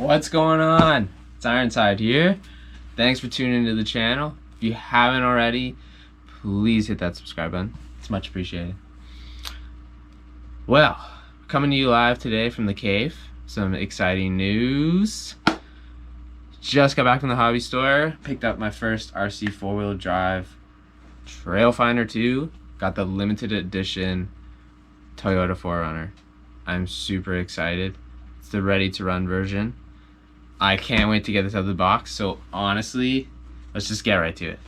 What's going on? It's Ironside here. Thanks for tuning into the channel. If you haven't already, please hit that subscribe button. It's much appreciated. Well, coming to you live today from the cave. Some exciting news. Just got back from the hobby store. Picked up my first RC4WD Trailfinder 2. Got the limited edition Toyota 4Runner. I'm super excited. It's the ready to run version. I can't wait to get this out of the box. So honestly, let's just get right to it.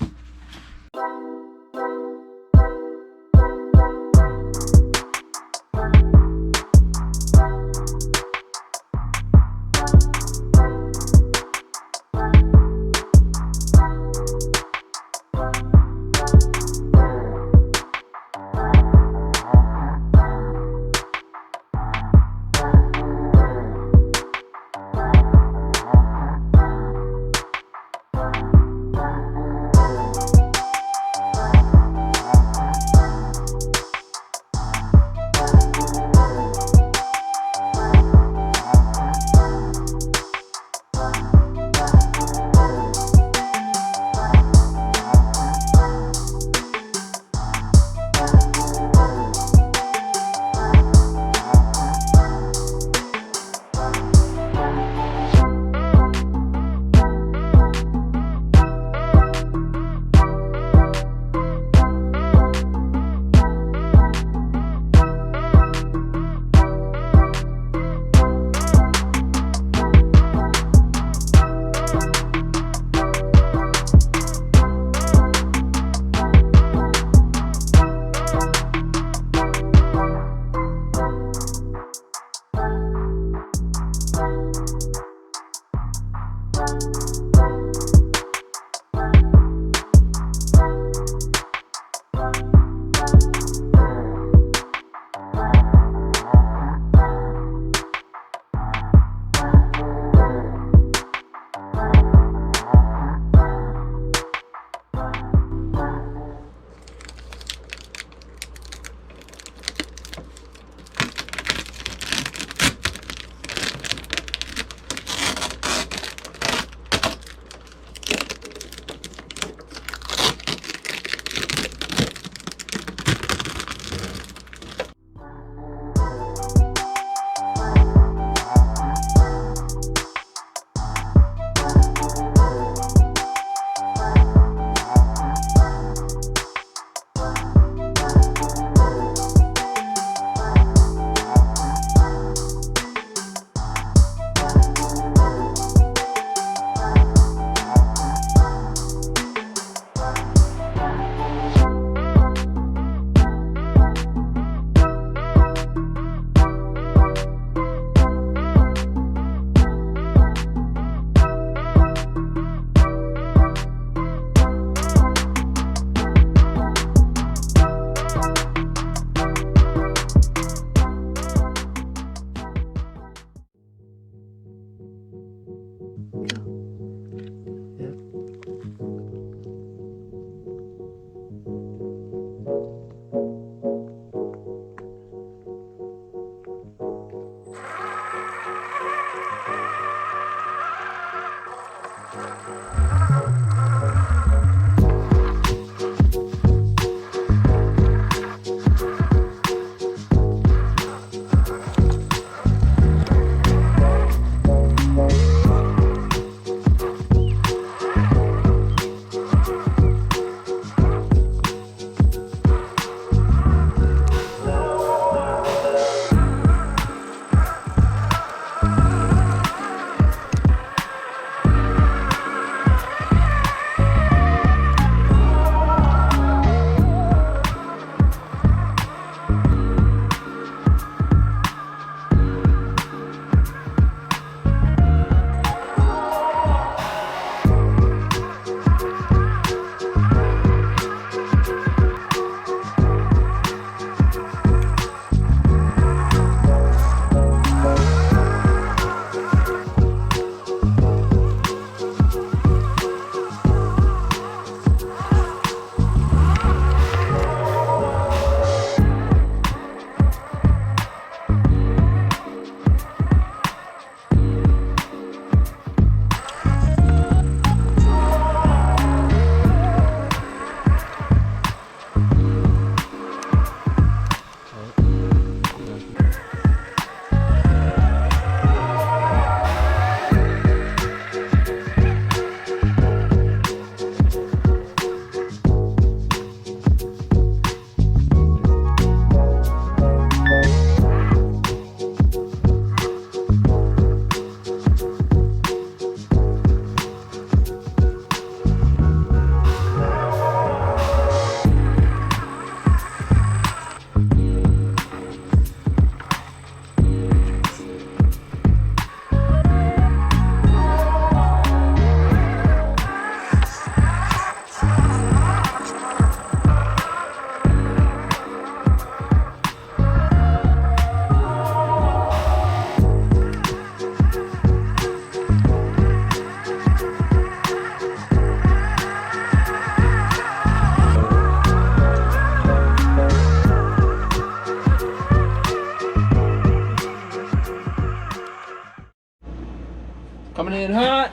Getting hot.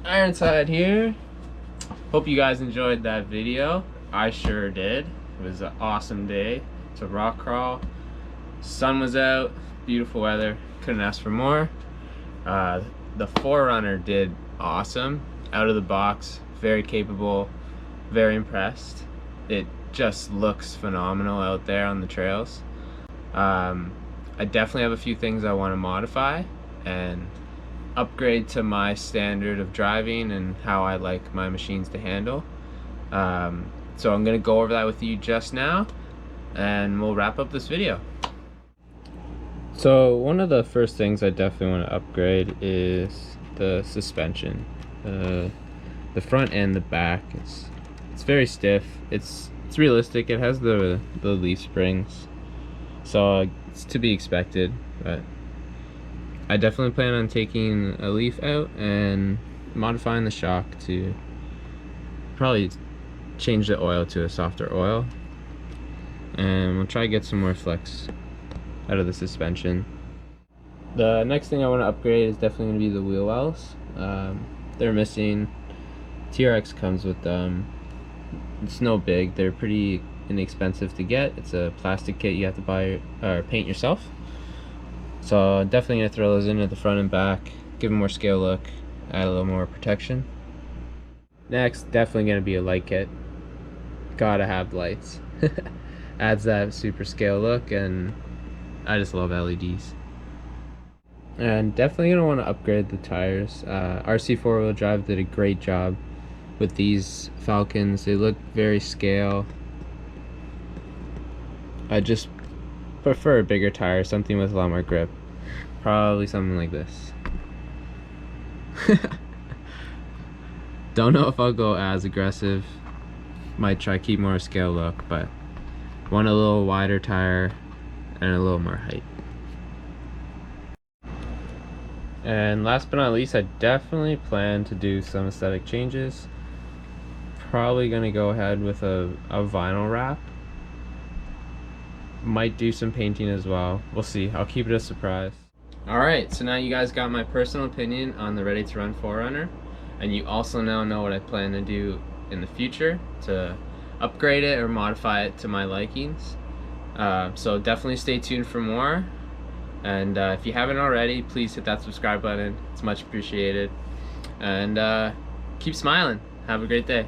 Ironside here. Hope you guys enjoyed that video. I sure did. It was an awesome day. It's a rock crawl. Sun was out. Beautiful weather. Couldn't ask for more. The 4Runner did awesome. Out of the box. Very capable. Very impressed. It just looks phenomenal out there on the trails. I definitely have a few things I want to modify and upgrade to my standard of driving and how I like my machines to handle. So I'm going to go over that with you just now, and we'll wrap up this video. So one of the first things I definitely want to upgrade is the suspension. The front and the back, it's very stiff. It's realistic. It has the leaf springs, so it's to be expected, but I definitely plan on taking a leaf out and modifying the shock to probably change the oil to a softer oil, and we'll try to get some more flex out of the suspension. The next thing I want to upgrade is definitely going to be the wheel wells. They're missing. TRX comes with them. It's no big. They're pretty inexpensive to get. It's a plastic kit you have to buy or paint yourself. So definitely gonna throw those in at the front and back, give them more scale look, add a little more protection. Next, definitely gonna be a light kit. Gotta have lights. Adds that super scale look, and I just love LEDs. And definitely gonna want to upgrade the tires. RC4WD Drive did a great job with these Falcons. They look very scale. I just prefer a bigger tire, something with a lot more grip. Probably something like this. Don't know if I'll go as aggressive. Might try keep more scale look, but want a little wider tire and a little more height. And last but not least, I definitely plan to do some aesthetic changes. Probably gonna go ahead with a vinyl wrap. Might do some painting as well. We'll see. I'll keep it a surprise. Alright, so now you guys got my personal opinion on the Ready to Run 4Runner, and you also now know what I plan to do in the future to upgrade it or modify it to my likings. So definitely stay tuned for more, and if you haven't already, please hit that subscribe button. It's much appreciated, and keep smiling. Have a great day.